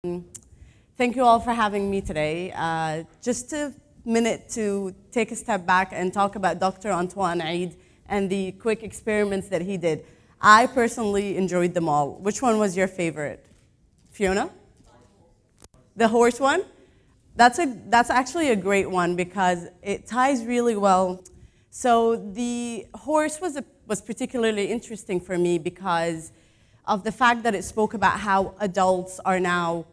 Thank you all for having me today. Just a minute to take a step back and talk about Dr. Antoine Eid and the quick experiments that he did. I personally enjoyed them all. Which one was your favorite? Fiona? The horse one? That's actually a great one because it ties really well. So the horse was particularly interesting for me because of the fact that it spoke about how adults are now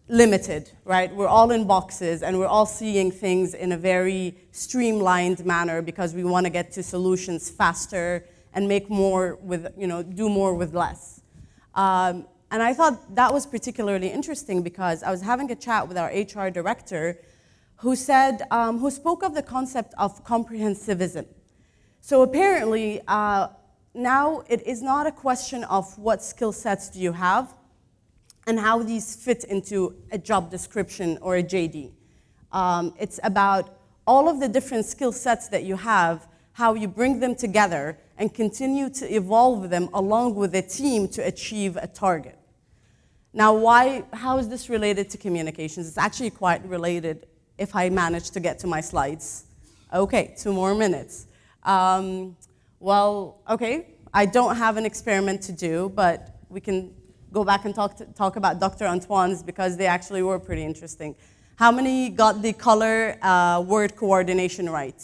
limited, right? We're all in boxes and we're all seeing things in a very streamlined manner because we want to get to solutions faster and make more with, do more with less. And I thought that was particularly interesting because I was having a chat with our HR director who spoke of the concept of comprehensivism. So apparently, now it is not a question of what skill sets do you have and how these fit into a job description or a JD. It's about all of the different skill sets that you have, how you bring them together and continue to evolve them along with a team to achieve a target. Now, how is this related to communications? It's actually quite related if I manage to get to my slides. Okay, 2 more minutes. Well, okay, I don't have an experiment to do, but we can go back and talk about Dr. Antoine's because they actually were pretty interesting. How many got the color word coordination right?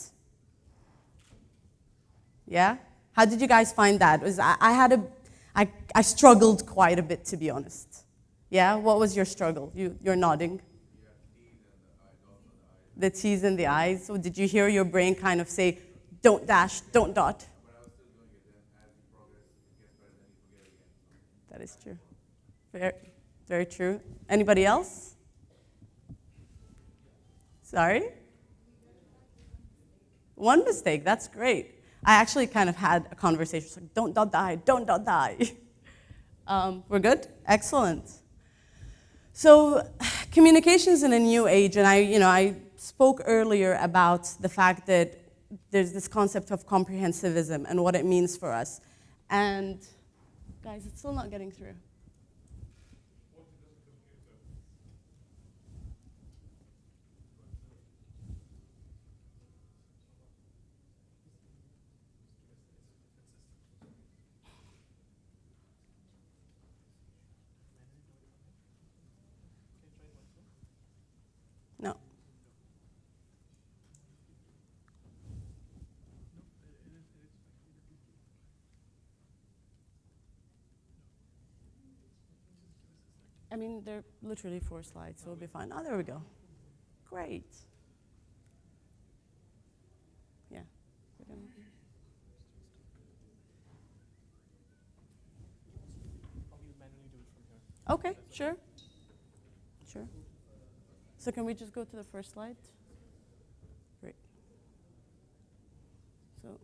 Yeah? How did you guys find that? I struggled quite a bit, to be honest. Yeah? What was your struggle? You're nodding. The T's and the I's. So did you hear your brain kind of say, don't dash, don't dot? That is true. Very, very true. Anybody else? Sorry? One mistake, that's great. I actually kind of had a conversation, like, don't dot die, don't dot die. We're good? Excellent. So communications in a new age, and I spoke earlier about the fact that there's this concept of comprehensivism and what it means for us. And guys, it's still not getting through. No. I mean, they're literally 4 slides, so we'll be fine. Oh, there we go. Great. Yeah. Okay, sure. Sure. So can we just go to the first slide? Great. So.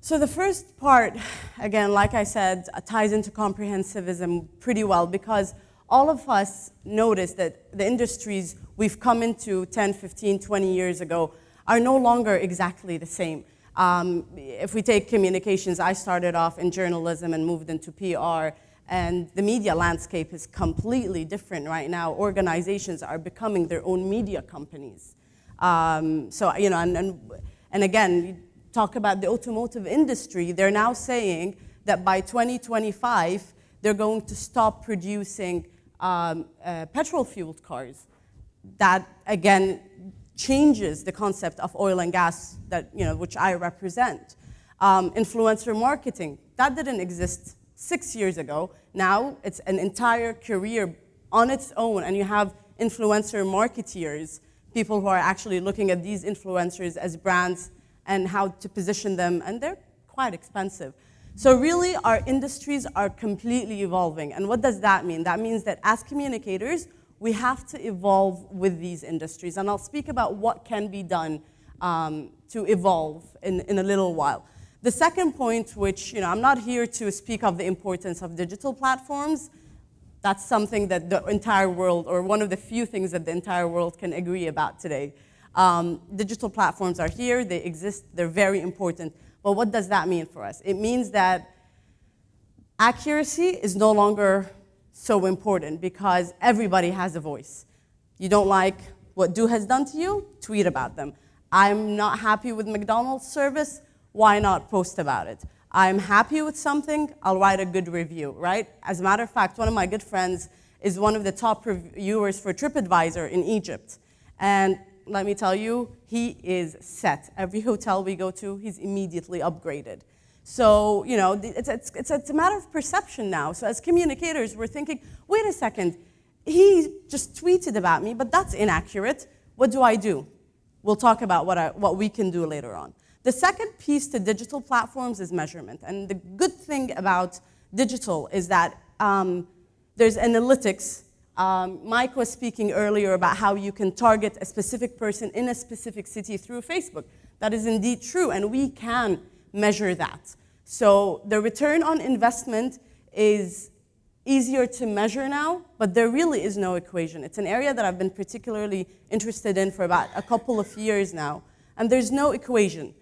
So the first part, again, like I said, ties into comprehensivism pretty well because all of us notice that the industries we've come into 10, 15, 20 years ago are no longer exactly the same. If we take communications, I started off in journalism and moved into PR, and the media landscape is completely different right now. Organizations are becoming their own media companies. And again, talk about the automotive industry, they're now saying that by 2025, they're going to stop producing petrol-fueled cars. That, again, changes the concept of oil and gas that, which I represent. Influencer marketing, that didn't exist 6 years ago. Now it's an entire career on its own, and you have influencer marketeers, people who are actually looking at these influencers as brands and how to position them, and they're quite expensive. So really, our industries are completely evolving. And what does that mean? That means that as communicators, we have to evolve with these industries. And I'll speak about what can be done to evolve in a little while. The second point, which I'm not here to speak of the importance of digital platforms. That's something that the entire world, or one of the few things that the entire world can agree about today. Digital platforms are here, they exist, they're very important. But what does that mean for us? It means that accuracy is no longer so important because everybody has a voice. You don't like what Do has done to you? Tweet about them. I'm not happy with McDonald's service? Why not post about it? I'm happy with something, I'll write a good review, right? As a matter of fact, one of my good friends is one of the top reviewers for TripAdvisor in Egypt. And let me tell you, he is set. Every hotel we go to, he's immediately upgraded. So, you know, it's a matter of perception now. So as communicators, we're thinking, wait a second, he just tweeted about me, but that's inaccurate. What do I do? We'll talk about what we can do later on. The second piece to digital platforms is measurement. And the good thing about digital is that there's analytics. Mike was speaking earlier about how you can target a specific person in a specific city through Facebook. That is indeed true, and we can measure that. So the return on investment is easier to measure now, but there really is no equation. It's an area that I've been particularly interested in for about a couple of years now, and there's no equation.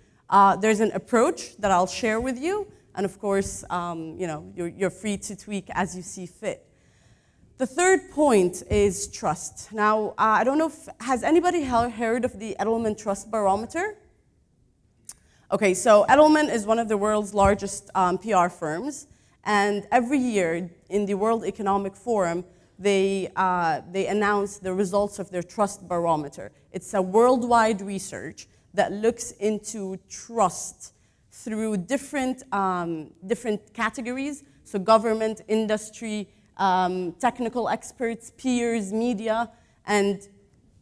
There's an approach that I'll share with you, and of course, you know, you're free to tweak as you see fit. The third point is trust. Now, I don't know has anybody heard of the Edelman Trust Barometer? Okay, so Edelman is one of the world's largest PR firms, and every year in the World Economic Forum, they announce the results of their Trust Barometer. It's a worldwide research that looks into trust through different categories, so government, industry, technical experts, peers, media, and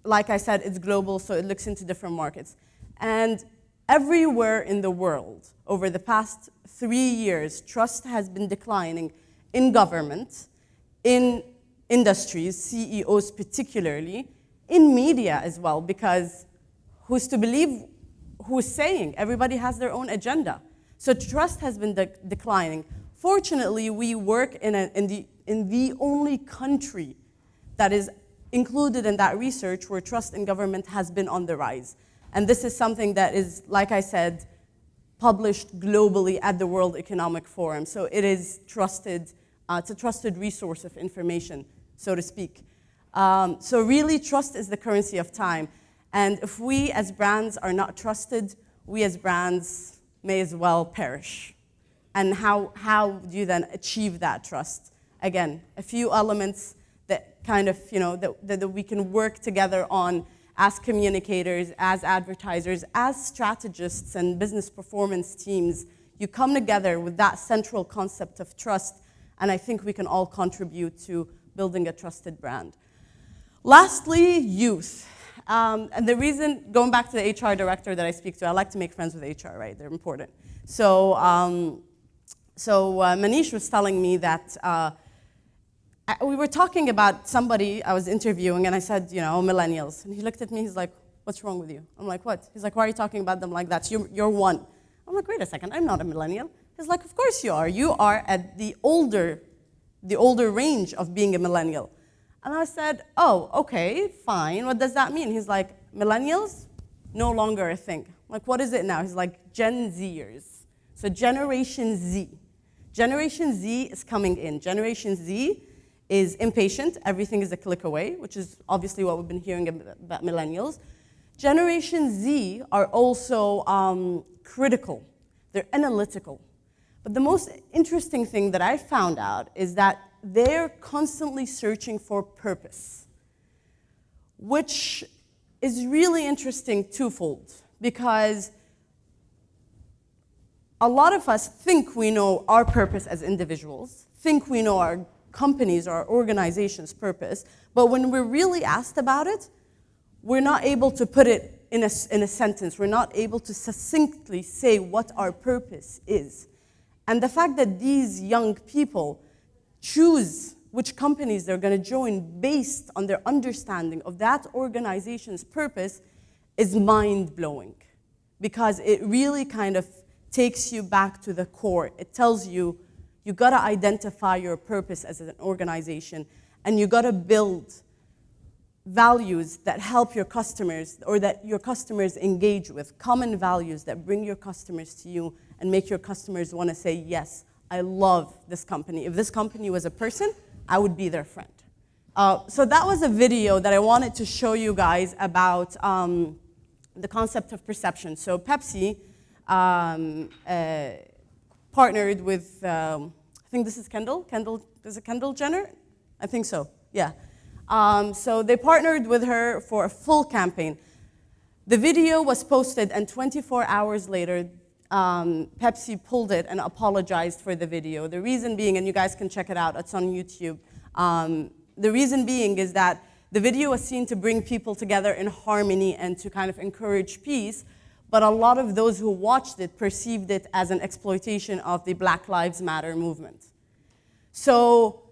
like I said, it's global, so it looks into different markets. And everywhere in the world, over the past 3 years, trust has been declining in government, in industries, CEOs particularly, in media as well, because who's to believe who's saying? Everybody has their own agenda. So trust has been declining. Fortunately, we work in the only country that is included in that research where trust in government has been on the rise. And this is something that is, like I said, published globally at the World Economic Forum. So it is trusted, it's a trusted resource of information, so to speak. So really, trust is the currency of time. And if we as brands are not trusted, we as brands may as well perish. And how do you then achieve that trust? Again, a few elements that kind of, you know, that we can work together on as communicators, as advertisers, as strategists and business performance teams. You come together with that central concept of trust, and I think we can all contribute to building a trusted brand. Lastly, youth. And the reason, going back to the HR director that I speak to, I like to make friends with HR, right? They're important. So, Manish was telling me that we were talking about somebody I was interviewing, and I said, you know, millennials. And he looked at me, he's like, what's wrong with you? I'm like, what? He's like, why are you talking about them like that? You're one. I'm like, wait a second, I'm not a millennial. He's like, of course you are. You are at the older range of being a millennial. And I said, oh, okay, fine. What does that mean? He's like, millennials, no longer a thing. I'm like, what is it now? He's like, Gen Zers. So Generation Z. Generation Z is coming in. Generation Z is impatient. Everything is a click away, which is obviously what we've been hearing about millennials. Generation Z are also critical. They're analytical. But the most interesting thing that I found out is that they're constantly searching for purpose, which is really interesting twofold, because a lot of us think we know our purpose as individuals, think we know our companies or our organization's purpose, but when we're really asked about it, we're not able to put it in a sentence. We're not able to succinctly say what our purpose is. And the fact that these young people choose which companies they're going to join based on their understanding of that organization's purpose is mind-blowing, because it really kind of takes you back to the core. It tells you, you got to identify your purpose as an organization, and you got to build values that help your customers or that your customers engage with, common values that bring your customers to you and make your customers want to say, yes, I love this company. If this company was a person, I would be their friend. So that was a video that I wanted to show you guys about the concept of perception. So Pepsi partnered with, I think this is Kendall. Is it Kendall Jenner? I think so, yeah. So they partnered with her for a full campaign. The video was posted, and 24 hours later, Pepsi pulled it and apologized for the video. The reason being, and you guys can check it out, it's on YouTube. The reason being is that the video was seen to bring people together in harmony and to kind of encourage peace, but a lot of those who watched it perceived it as an exploitation of the Black Lives Matter movement. So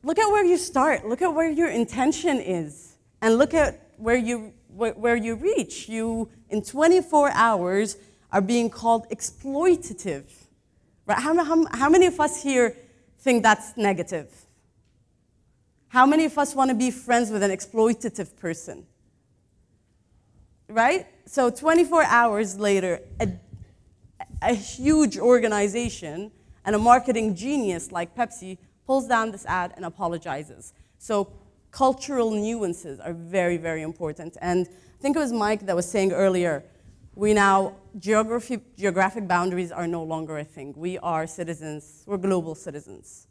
look at where you start, look at where your intention is, and look at where you reach. You, in 24 hours, are being called exploitative. Right? How many of us here think that's negative? How many of us want to be friends with an exploitative person? Right? So 24 hours later, a huge organization and a marketing genius like Pepsi pulls down this ad and apologizes. So cultural nuances are very, very important. And I think it was Mike that was saying earlier, geographic boundaries are no longer a thing. We are citizens, we're global citizens.